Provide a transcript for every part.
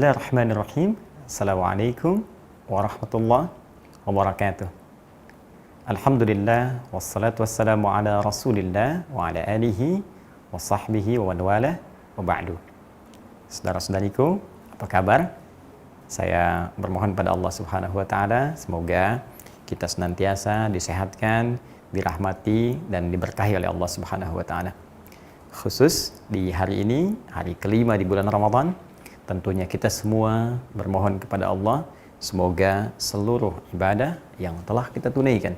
Bismillahirrahmanirrahim. Assalamualaikum warahmatullahi wabarakatuh. Alhamdulillah wassalatu wassalamu ala Rasulillah wa ala alihi wa sahbihi wa man walah wa ba'du. Saudara-saudariku, apa kabar? Saya bermohon pada Allah Subhanahu wa taala semoga kita senantiasa disehatkan, dirahmati dan diberkahi oleh Allah Subhanahu wa taala. Khusus di hari ini, hari kelima di bulan Ramadan, tentunya kita semua bermohon kepada Allah semoga seluruh ibadah yang telah kita tunaikan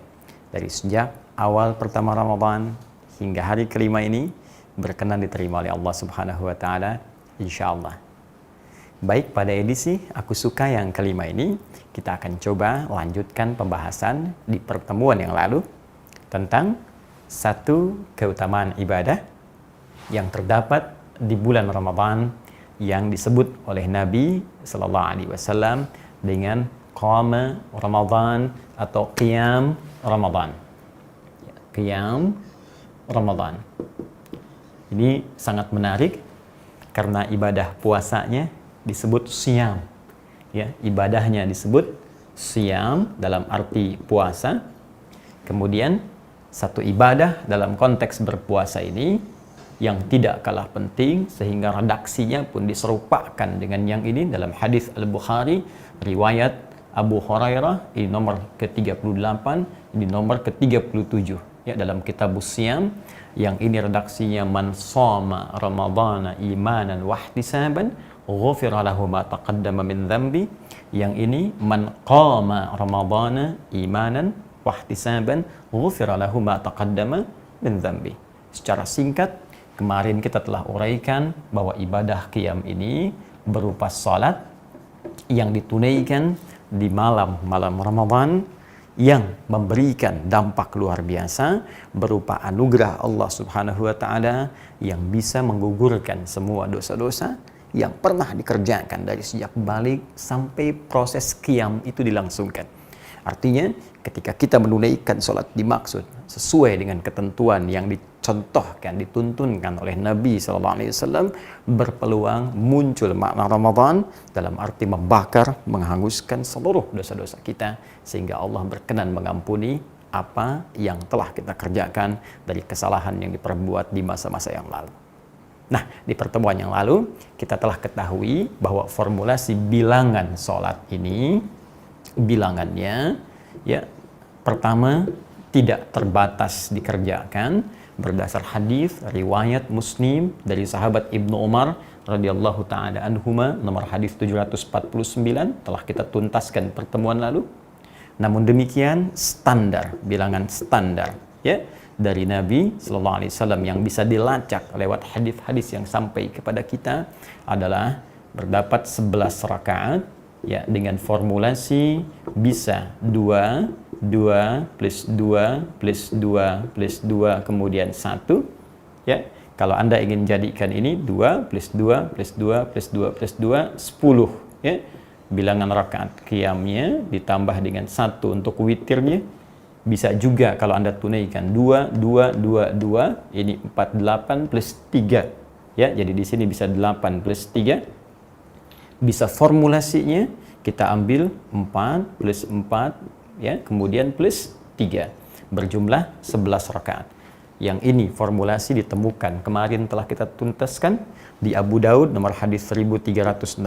dari sejak awal pertama Ramadan hingga hari kelima ini berkenan diterima oleh Allah Subhanahu wa taala insyaallah. Baik, pada edisi Aku Suka yang kelima ini kita akan coba lanjutkan pembahasan di pertemuan yang lalu tentang satu keutamaan ibadah yang terdapat di bulan Ramadan yang disebut oleh Nabi Sallallahu Alaihi Wasallam dengan qama Ramadan atau qiyam Ramadan. Qiyam Ramadan. Ini sangat menarik karena ibadah puasanya disebut siyam. Ya, ibadahnya disebut siyam dalam arti puasa. Kemudian satu ibadah dalam konteks berpuasa ini yang tidak kalah penting sehingga redaksinya pun diserupakan dengan yang ini dalam hadis Al-Bukhari riwayat Abu Hurairah ini nomor ke-38, ini nomor ke-37 ya dalam kitab Siyam yang ini redaksinya man shoma ramadhana imanan wa ihtisaban ghufira lahu ma taqaddama min dhanbi, yang ini man qama ramadhana imanan wa ihtisaban ghufira lahu ma taqaddama min dhanbi. Secara singkat, kemarin kita telah uraikan bahwa ibadah qiyam ini berupa salat yang ditunaikan di malam-malam Ramadan yang memberikan dampak luar biasa berupa anugerah Allah Subhanahu wa taala yang bisa menggugurkan semua dosa-dosa yang pernah dikerjakan dari sejak balik sampai proses qiyam itu dilangsungkan. Artinya ketika kita menunaikan sholat dimaksud sesuai dengan ketentuan yang dicontohkan, dituntunkan oleh Nabi SAW, berpeluang muncul makna Ramadan dalam arti membakar, menghanguskan seluruh dosa-dosa kita sehingga Allah berkenan mengampuni apa yang telah kita kerjakan dari kesalahan yang diperbuat di masa-masa yang lalu. Nah, di pertemuan yang lalu kita telah ketahui bahwa formulasi bilangan sholat ini bilangannya ya pertama tidak terbatas dikerjakan berdasar hadis riwayat Muslim dari sahabat Ibnu Umar radhiyallahu taala anhuma nomor hadis 749 telah kita tuntaskan pertemuan lalu. Namun demikian standar bilangan standar ya dari Nabi sallallahu alaihi wasallam yang bisa dilacak lewat hadis-hadis yang sampai kepada kita adalah berdapat 11 rakaat ya dengan formulasi bisa 2 plus 2 plus 2 plus 2 kemudian 1 ya. Kalau Anda ingin jadikan ini 2 plus 2 plus 2 plus 2 plus 2 10 ya. Bilangan rakaat qiyamnya ditambah dengan 1 untuk witirnya. Bisa juga kalau Anda tunaikan 2 ini 48 plus 3 ya. Jadi di sini bisa 8 plus 3. Bisa formulasinya kita ambil 4 plus 4 ya, kemudian plus 3 berjumlah 11 rakaat. Yang ini formulasi ditemukan kemarin telah kita tuntaskan di Abu Daud nomor hadis 1367,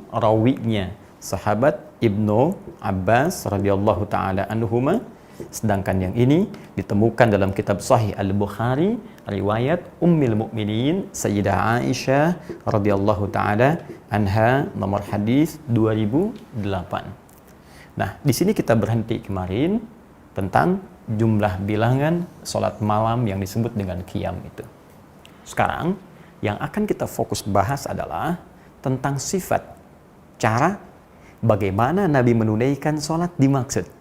rawinya sahabat Ibnu Abbas radhiyallahu taala anhuma. Sedangkan yang ini ditemukan dalam kitab Sahih Al-Bukhari riwayat Ummul Mukminin Sayyidah Aisyah radhiyallahu taala anha nomor hadis 2008. Nah, di sini kita berhenti kemarin tentang jumlah bilangan salat malam yang disebut dengan qiyam itu. Sekarang yang akan kita fokus bahas adalah tentang sifat, cara bagaimana Nabi menunaikan salat dimaksud.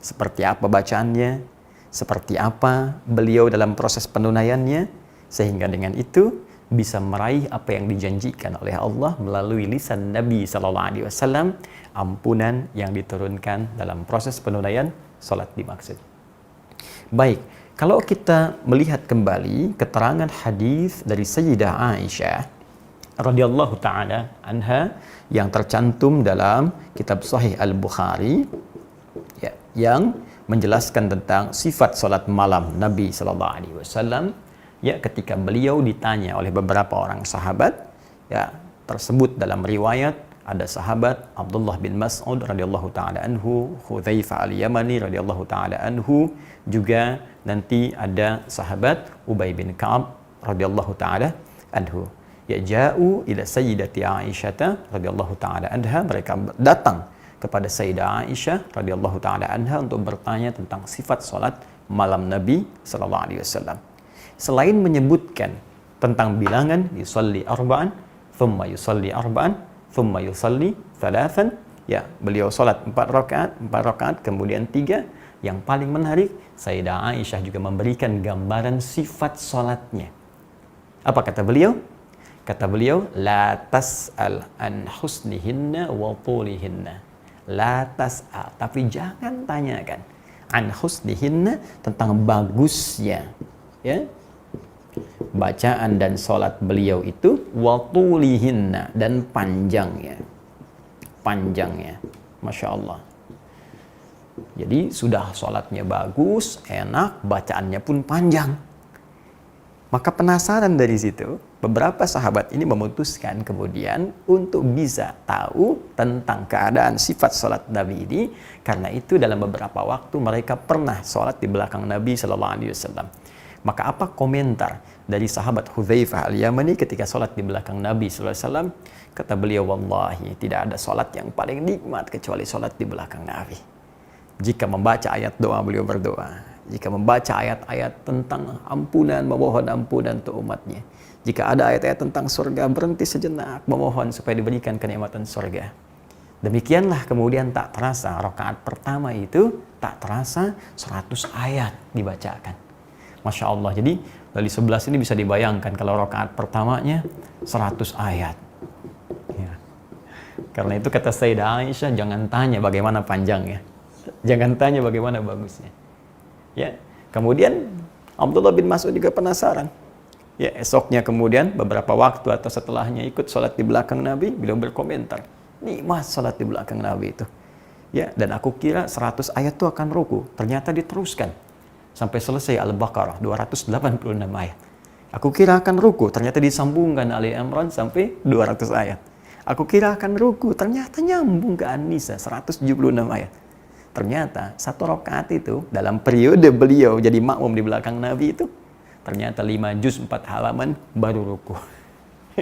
Seperti apa bacaannya, seperti apa beliau dalam proses penunaiannya, sehingga dengan itu bisa meraih apa yang dijanjikan oleh Allah melalui lisan Nabi SAW, ampunan yang diturunkan dalam proses penunaian salat dimaksud. Baik, kalau kita melihat kembali keterangan hadis dari Sayyidah Aisyah radhiyallahu taala anha yang tercantum dalam kitab Sahih Al-Bukhari, ya, yang menjelaskan tentang sifat salat malam Nabi sallallahu alaihi wasallam, ya, ketika beliau ditanya oleh beberapa orang sahabat, ya, tersebut dalam riwayat ada sahabat Abdullah bin Mas'ud radhiyallahu taala anhu, Hudzaifah al-Yamani radhiyallahu taala anhu, juga nanti ada sahabat Ubay bin Ka'ab radhiyallahu taala anhu. Ya, ja'u ila sayyidati Aisyah radhiyallahu taala anha, mereka datang kepada Sayyidah Aisyah radhiyallahu taala anha untuk bertanya tentang sifat salat malam Nabi sallallahu alaihi wasallam. Selain menyebutkan tentang bilangan yusalli arba'an, thumma yusalli arba'an, thumma yusalli thalathan, ya, beliau salat 4 rakaat, kemudian 3. Yang paling menarik, Sayyidah Aisyah juga memberikan gambaran sifat salatnya. Apa kata beliau? Kata beliau, la tas'al an husnihinna wa tulihinna. La tas'al, tapi jangan tanyakan an husnihinna, tentang bagusnya, ya, bacaan dan salat beliau itu, wa tulihinna, dan panjangnya. Masya Allah. Jadi sudah salatnya bagus, enak, bacaannya pun panjang. Maka penasaran dari situ, beberapa sahabat ini memutuskan kemudian untuk bisa tahu tentang keadaan sifat salat Nabi ini. Karena itu dalam beberapa waktu mereka pernah salat di belakang Nabi Sallallahu Alaihi Wasallam. Maka apa komentar dari sahabat Hudzaifah al-Yamani ketika salat di belakang Nabi Sallallahu Alaihi Wasallam? Kata beliau, wallahi tidak ada salat yang paling nikmat kecuali salat di belakang Nabi. Jika membaca ayat doa, beliau berdoa. Jika membaca ayat-ayat tentang ampunan, memohon ampunan untuk umatnya. Jika ada ayat-ayat tentang surga, berhenti sejenak, memohon supaya diberikan kenikmatan surga. Demikianlah kemudian tak terasa, rakaat pertama itu tak terasa 100 ayat dibacakan. Masya Allah. Jadi dari 11 ini bisa dibayangkan kalau rakaat pertamanya 100 ayat. Ya. Karena itu kata Sayyidah Aisyah, jangan tanya bagaimana panjangnya. Jangan tanya bagaimana bagusnya. Ya, kemudian Abdullah bin Mas'ud juga penasaran. Ya, esoknya kemudian beberapa waktu atau setelahnya ikut sholat di belakang Nabi, beliau berkomentar, nikmat sholat di belakang Nabi itu. Ya, dan aku kira 100 ayat itu akan ruku. Ternyata diteruskan sampai selesai Al-Baqarah 286 ayat. Aku kira akan ruku, ternyata disambungkan Ali Imran sampai 200 ayat. Aku kira akan ruku, ternyata nyambung ke An-Nisa 176 ayat. Ternyata satu rakaat itu dalam periode beliau jadi makmum di belakang Nabi itu ternyata 5 juz 4 halaman baru ruku.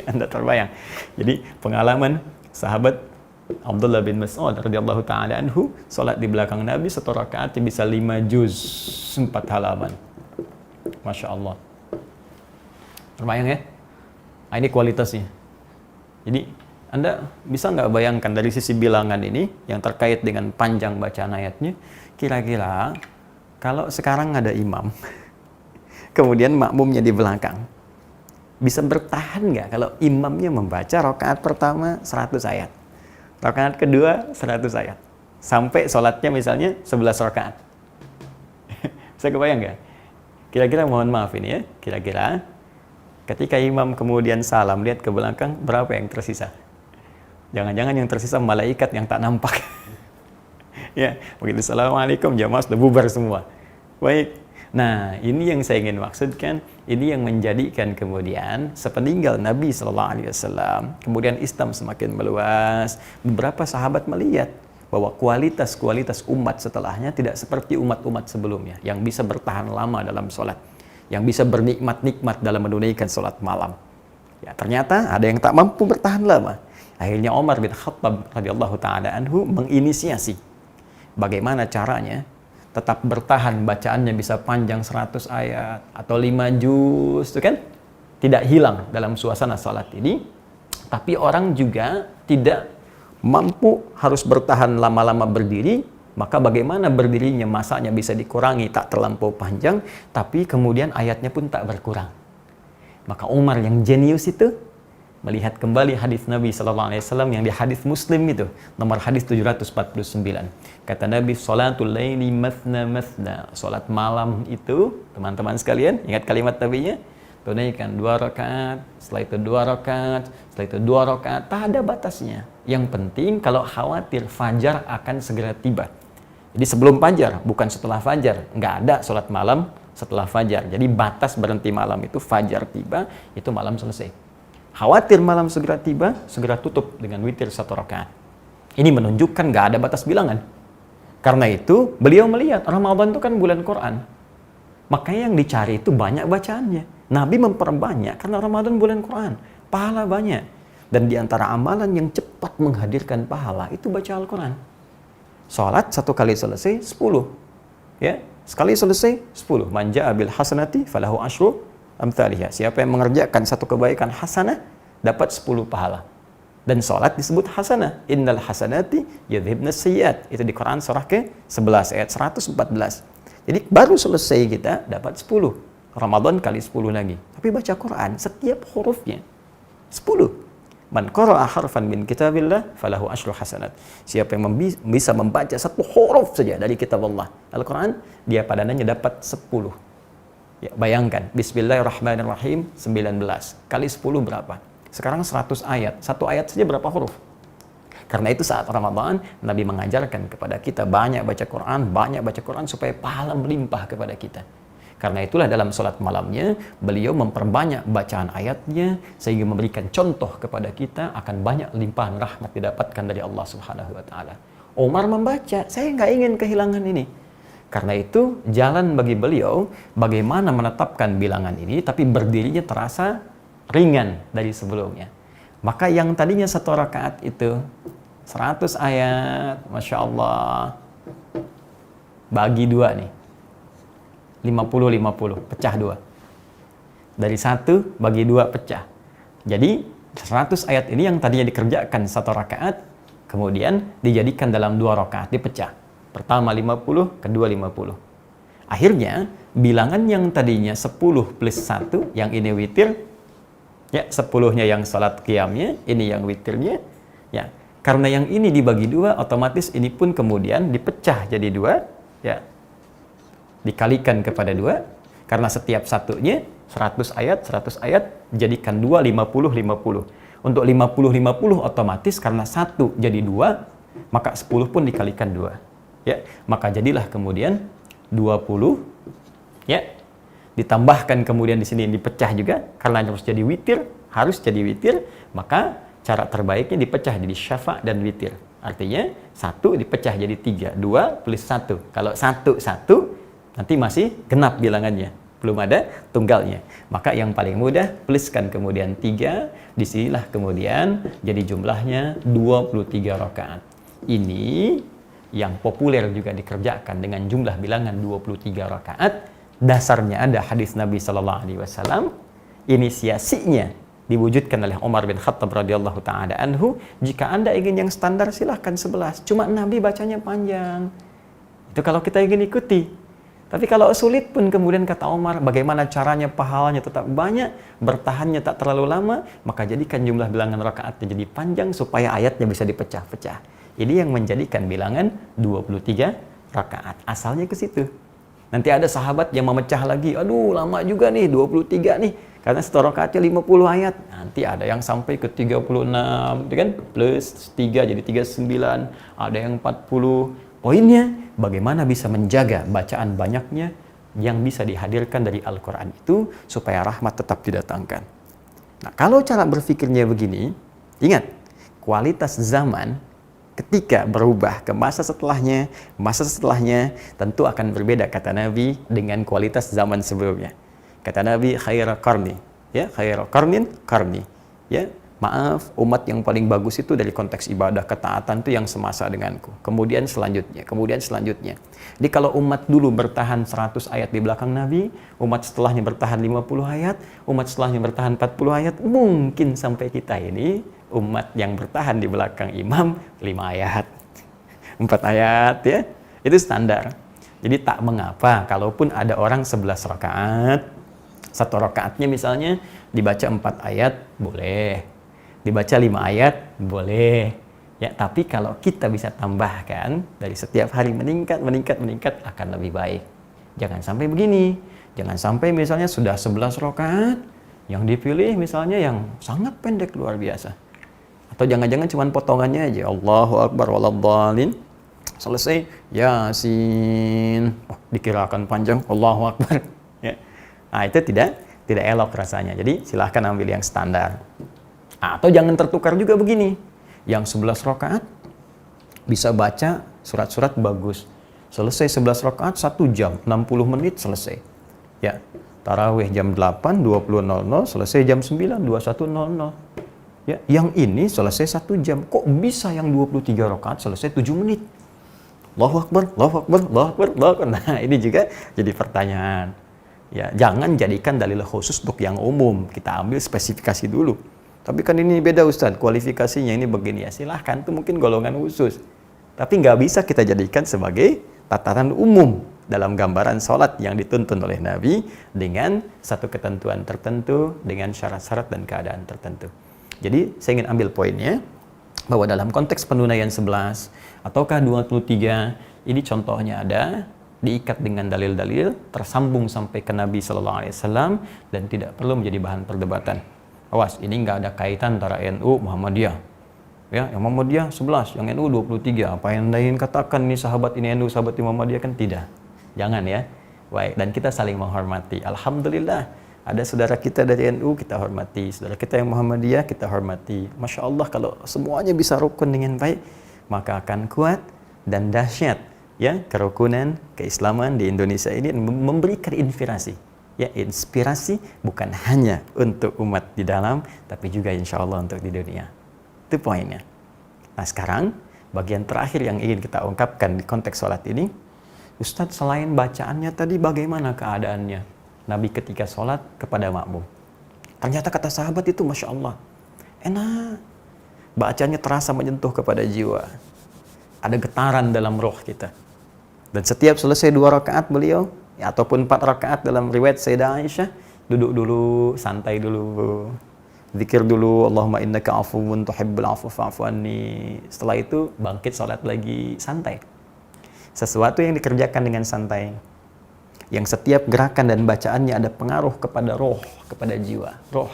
Anda terbayang. Jadi pengalaman sahabat Abdullah bin Mas'ud radhiyallahu taala anhu salat di belakang Nabi satu rakaat bisa 5 juz 4 halaman. Masya Allah. Terbayang ya? Nah, ini kualitasnya. Jadi Anda bisa nggak bayangkan dari sisi bilangan ini yang terkait dengan panjang bacaan ayatnya, kira-kira kalau sekarang ada imam, kemudian makmumnya di belakang, bisa bertahan nggak kalau imamnya membaca rakaat pertama 100 ayat, rakaat kedua 100 ayat, sampai sholatnya misalnya 11 rakaat. Saya kebayang nggak? Kira-kira mohon maaf ini ya, kira-kira ketika imam kemudian salam, lihat ke belakang, berapa yang tersisa? Jangan-jangan yang tersisa malaikat yang tak nampak. Ya, begitu assalamualaikum, jamaah sudah bubar semua. Baik. Nah, ini yang saya ingin maksudkan, ini yang menjadikan kemudian sepeninggal Nabi Sallallahu Alaihi Wasallam, kemudian Islam semakin meluas. Beberapa sahabat melihat bahwa kualitas umat setelahnya tidak seperti umat-umat sebelumnya yang bisa bertahan lama dalam sholat, yang bisa bernikmat-nikmat dalam menunaikan sholat malam. Ya, ternyata ada yang tak mampu bertahan lama. Akhirnya Umar bin Khattab radhiyallahu taala anhu menginisiasi bagaimana caranya tetap bertahan bacaannya bisa panjang 100 ayat atau 5 juz, itu kan tidak hilang dalam suasana salat ini. Tapi orang juga tidak mampu harus bertahan lama-lama berdiri, maka bagaimana berdirinya masanya bisa dikurangi tak terlampau panjang, tapi kemudian ayatnya pun tak berkurang. Maka Umar yang jenius itu melihat kembali hadis Nabi Sallallahu Alaihi Wasallam yang di hadis Muslim itu, nomor hadis 749. Kata Nabi, salatul laili mathna mathna. Salat malam itu, teman-teman sekalian, ingat kalimat Nabi-nya, tunaikan 2 rakaat, setelah itu 2 rakaat, setelah itu 2 rakaat, tak ada batasnya. Yang penting kalau khawatir fajar akan segera tiba. Jadi sebelum fajar, bukan setelah fajar. Nggak ada sholat malam setelah fajar. Jadi batas berhenti malam itu fajar tiba, itu malam selesai. Khawatir malam segera tiba, segera tutup dengan witir 1 rakaat. Ini menunjukkan nggak ada batas bilangan. Karena itu beliau melihat Ramadan itu kan bulan Quran. Makanya yang dicari itu banyak bacaannya. Nabi memperbanyak karena Ramadan bulan Quran. Pahala banyak. Dan di antara amalan yang cepat menghadirkan pahala itu baca Al-Quran. Salat 1 kali selesai 10. Ya, sekali selesai 10. Man ja'a bil hasanati falahu asyru amthaliha. Siapa yang mengerjakan 1 kebaikan hasanah dapat 10 pahala. Dan salat disebut hasanah. Innal hasanati yudhibnas sayyiat. Itu di Quran surah ke-11 ayat 114. Jadi baru selesai kita dapat 10. Ramadan kali 10 lagi. Tapi baca Quran setiap hurufnya 10. Man qara'a harfan min kitabillah falahu asyru hasanat. Siapa yang bisa membaca 1 huruf saja dari kitab Allah, Al-Quran, dia padanannya dapat 10. Ya, bayangkan, bismillahirrahmanirrahim 19 kali 10 berapa? Sekarang 100 ayat. 1 ayat saja berapa huruf? Karena itu saat Ramadan, Nabi mengajarkan kepada kita banyak baca Quran supaya pahala melimpah kepada kita. Karena itulah dalam sholat malamnya, beliau memperbanyak bacaan ayatnya, sehingga memberikan contoh kepada kita akan banyak limpahan rahmat didapatkan dari Allah Subhanahu wa Ta'ala. Umar membaca, saya nggak ingin kehilangan ini. Karena itu, jalan bagi beliau, bagaimana menetapkan bilangan ini, tapi berdirinya terasa ringan dari sebelumnya. Maka yang tadinya 1 rakaat itu 100 ayat, Masya Allah, bagi 2 nih, 50-50, pecah 2. Dari 1 bagi 2 pecah. Jadi 100 ayat ini yang tadinya dikerjakan 1 rakaat, kemudian dijadikan dalam 2 rakaat, dipecah. Pertama 50, kedua 50. Akhirnya bilangan yang tadinya 10 plus 1, yang ini witir, ya 10-nya yang salat qiyamnya, ini yang witirnya, ya. Karena yang ini dibagi 2, otomatis ini pun kemudian dipecah jadi 2, ya. Dikalikan kepada 2, karena setiap satunya 100 ayat, jadikan 2, 50-50. Untuk 50-50 otomatis karena 1 jadi 2, maka 10 pun dikalikan 2. Ya, maka jadilah kemudian 20, ya. Ditambahkan kemudian di sini dipecah juga, karena harus jadi witir, maka cara terbaiknya dipecah jadi syafa' dan witir. Artinya 1 dipecah jadi 3, 2 plus 1. Kalau 1, nanti masih genap bilangannya, belum ada tunggalnya. Maka yang paling mudah, pluskan kemudian 3, disinilah kemudian jadi jumlahnya 23 rakaat. Ini yang populer juga dikerjakan dengan jumlah bilangan 23 rakaat. Dasarnya ada hadis Nabi Sallallahu Alaihi Wasallam. Inisiasinya diwujudkan oleh Umar bin Khattab radhiyallahu taala anhu. Jika Anda ingin yang standar silahkan 11. Cuma Nabi bacanya panjang. Itu kalau kita ingin ikuti. Tapi kalau sulit pun kemudian kata Umar, bagaimana caranya pahalanya tetap banyak, bertahannya tak terlalu lama, maka jadikan jumlah bilangan rakaatnya jadi panjang supaya ayatnya bisa dipecah-pecah. Ini yang menjadikan bilangan 23 rakaat. Asalnya ke situ. Nanti ada sahabat yang memecah lagi, aduh lama juga nih, 23 nih. Karena 1 rakaatnya 50 ayat. Nanti ada yang sampai ke 36, kan? Plus 3 jadi 39, ada yang 40. Poinnya, bagaimana bisa menjaga bacaan banyaknya yang bisa dihadirkan dari Al-Quran itu, supaya rahmat tetap didatangkan. Nah, kalau cara berpikirnya begini, ingat, kualitas zaman ketika berubah ke masa setelahnya tentu akan berbeda, kata Nabi, dengan kualitas zaman sebelumnya. Kata Nabi, khairu qarni, ya, khairu qarnin qarni, ya. Maaf, umat yang paling bagus itu dari konteks ibadah, ketaatan itu yang semasa denganku. Kemudian selanjutnya. Jadi kalau umat dulu bertahan 100 ayat di belakang Nabi, umat setelahnya bertahan 50 ayat, umat setelahnya bertahan 40 ayat, mungkin sampai kita ini umat yang bertahan di belakang imam 5 ayat, 4 ayat, ya. Itu standar. Jadi tak mengapa kalaupun ada orang 11 rakaat, 1 rakaatnya misalnya dibaca 4 ayat, boleh. Dibaca 5 ayat, boleh. Ya, tapi kalau kita bisa tambahkan dari setiap hari meningkat akan lebih baik. Jangan sampai begini. Jangan sampai misalnya sudah 11 rakaat, Yang dipilih misalnya yang sangat pendek luar biasa. Atau jangan-jangan cuma potongannya aja. Allahu Akbar waladhdallin. Selesai Yasin. Oh, dikirakan panjang. Allahu Akbar. Ya. Nah, itu tidak elok rasanya. Jadi silahkan ambil yang standar. Atau jangan tertukar juga begini. Yang 11 rakaat bisa baca surat-surat bagus. Selesai 11 rakaat 1 jam, 60 menit selesai. Ya. Tarawih jam 8, 20.00, selesai jam 9, 21.00. Ya, yang ini selesai 1 jam. Kok bisa yang 23 rakaat selesai 7 menit? Allahu Akbar, Allahu Akbar, Allahu Akbar, Allahu Akbar. Nah, ini juga jadi pertanyaan. Ya, jangan jadikan dalil khusus untuk yang umum. Kita ambil spesifikasi dulu. Tapi kan ini beda Ustaz, kualifikasinya ini begini ya. Silahkan, itu mungkin golongan khusus. Tapi nggak bisa kita jadikan sebagai tataran umum dalam gambaran sholat yang dituntun oleh Nabi dengan satu ketentuan tertentu, dengan syarat-syarat dan keadaan tertentu. Jadi saya ingin ambil poinnya bahwa dalam konteks penunaian 11 ataukah 23, ini contohnya ada diikat dengan dalil-dalil, tersambung sampai ke Nabi SAW dan tidak perlu menjadi bahan perdebatan. Awas, ini nggak ada kaitan antara NU Muhammadiyah. Ya, yang Muhammadiyah 11, yang NU 23. Apa yang ingin katakan nih sahabat ini NU, sahabat ini Muhammadiyah, kan tidak. Jangan ya. Baik, dan kita saling menghormati. Alhamdulillah, ada saudara kita dari NU, kita hormati. Saudara kita yang Muhammadiyah, kita hormati. Masya Allah, kalau semuanya bisa rukun dengan baik, maka akan kuat dan dahsyat ya kerukunan keislaman di Indonesia ini, memberikan inspirasi. Ya, inspirasi bukan hanya untuk umat di dalam, tapi juga insya Allah untuk di dunia. Itu poinnya. Nah, sekarang bagian terakhir yang ingin kita ungkapkan di konteks sholat ini, Ustadz, selain bacaannya tadi bagaimana keadaannya Nabi ketika sholat kepada makmum? Ternyata kata sahabat itu Masya Allah, enak. Bacanya terasa menyentuh kepada jiwa. Ada getaran dalam roh kita. Dan setiap selesai 2 rakaat beliau, ya, ataupun 4 rakaat dalam riwayat Sayyidah Aisyah, duduk dulu, santai dulu. Zikir dulu, Allahumma innaka afuwun tuhibbul afwa fa'fu anni. Setelah itu bangkit sholat lagi, santai. Sesuatu yang dikerjakan dengan santai, yang setiap gerakan dan bacaannya ada pengaruh kepada roh, kepada jiwa. Roh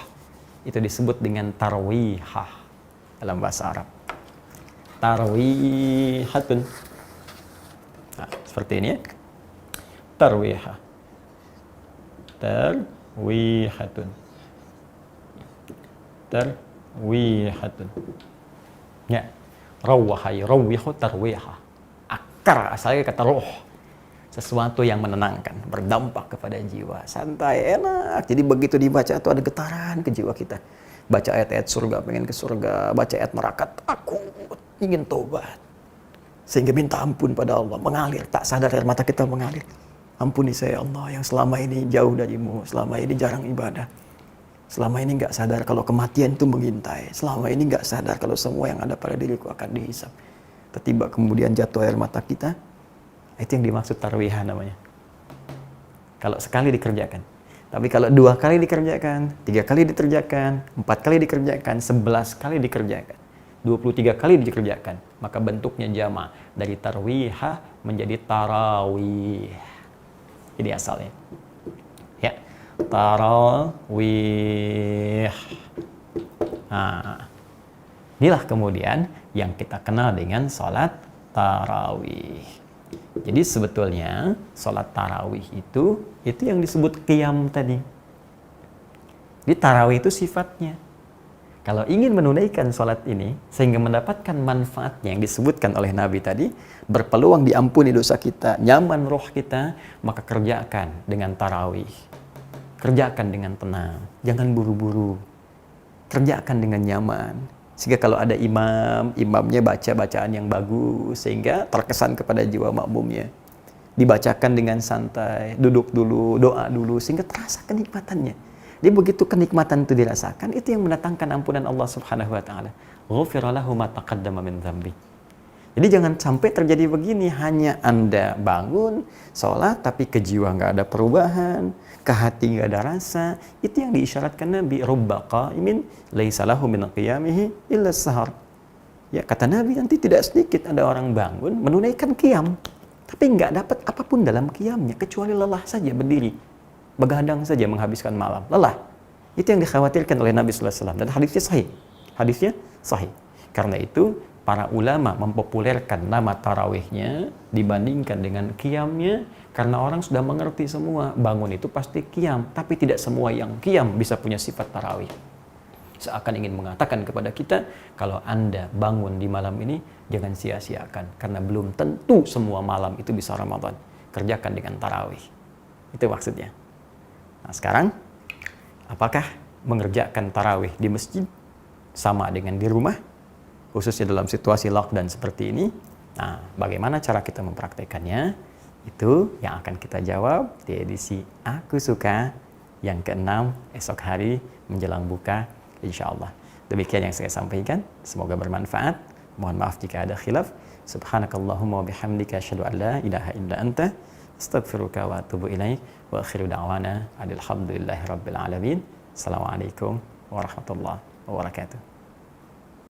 itu disebut dengan tarwihah dalam bahasa Arab. Tarwihatun. Nah, seperti ini ya. Tarwihah. Tarwihatun. Tarwihatun. Ya. Rawahai, rawihu tarwihah. Akar asalnya kata roh. Sesuatu yang menenangkan, berdampak kepada jiwa. Santai, enak. Jadi begitu dibaca itu ada getaran ke jiwa kita. Baca ayat-ayat surga, pengen ke surga. Baca ayat neraka, takut, ingin tobat. Sehingga minta ampun pada Allah. Mengalir, tak sadar air mata kita mengalir. Ampuni saya Allah yang selama ini jauh darimu. Selama ini jarang ibadah. Selama ini nggak sadar kalau kematian itu mengintai. Selama ini nggak sadar kalau semua yang ada pada diriku akan dihisab. Tiba kemudian jatuh air mata kita. Itu yang dimaksud tarwihah namanya. Kalau sekali dikerjakan. Tapi kalau 2 kali dikerjakan, 3 kali dikerjakan, 4 kali dikerjakan, 11 kali dikerjakan, 23 kali dikerjakan, maka bentuknya jama' dari tarwihah menjadi tarawih. Ini asalnya. Ya. Tarawih. Nah, inilah kemudian yang kita kenal dengan sholat tarawih. Jadi sebetulnya sholat tarawih itu yang disebut qiyam tadi. Jadi tarawih itu sifatnya. Kalau ingin menunaikan sholat ini sehingga mendapatkan manfaatnya yang disebutkan oleh Nabi tadi, berpeluang diampuni dosa kita, nyaman roh kita, maka kerjakan dengan tarawih. Kerjakan dengan tenang, jangan buru-buru. Kerjakan dengan nyaman. Sehingga kalau ada imamnya baca bacaan yang bagus sehingga terkesan kepada jiwa makmumnya. Dibacakan dengan santai, duduk dulu, doa dulu sehingga terasa kenikmatannya. Jadi begitu kenikmatan itu dirasakan, itu yang mendatangkan ampunan Allah Subhanahu wa taala. Ghufira lahu ma taqaddama min dzambi. Jadi jangan sampai terjadi begini, hanya Anda bangun, sholat, tapi ke jiwa nggak ada perubahan, ke hati nggak ada rasa. Itu yang diisyaratkan Nabi, rubba qa'imin laisa lahu min qiyamihi illa sahar. Ya, kata Nabi, nanti tidak sedikit ada orang bangun menunaikan qiyam, tapi nggak dapat apapun dalam qiyamnya kecuali lelah saja berdiri, begadang saja menghabiskan malam, lelah. Itu yang dikhawatirkan oleh Nabi sallallahu alaihi wasallam dan hadisnya sahih. Hadisnya sahih. Karena itu para ulama mempopulerkan nama tarawihnya dibandingkan dengan qiyamnya karena orang sudah mengerti semua bangun itu pasti qiyam, tapi tidak semua yang qiyam bisa punya sifat tarawih. Seakan ingin mengatakan kepada kita, kalau Anda bangun di malam ini, jangan sia-siakan. Karena belum tentu semua malam itu bisa Ramadan. Kerjakan dengan tarawih. Itu maksudnya. Nah sekarang, apakah mengerjakan tarawih di masjid sama dengan di rumah? Khususnya dalam situasi lockdown seperti ini. Nah, bagaimana cara kita mempraktekannya? Itu yang akan kita jawab di edisi Aku Suka yang ke-6 esok hari menjelang buka. InsyaAllah. Demikian yang saya sampaikan. Semoga bermanfaat. Mohon maaf jika ada khilaf. Subhanakallahumma wa bihamdika asyhadu an la ilaha illa anta astaghfiruka wa atubu ilaik. Wa akhiru da'wana alhamdulillahi rabbil alamin. Assalamualaikum warahmatullahi wabarakatuh.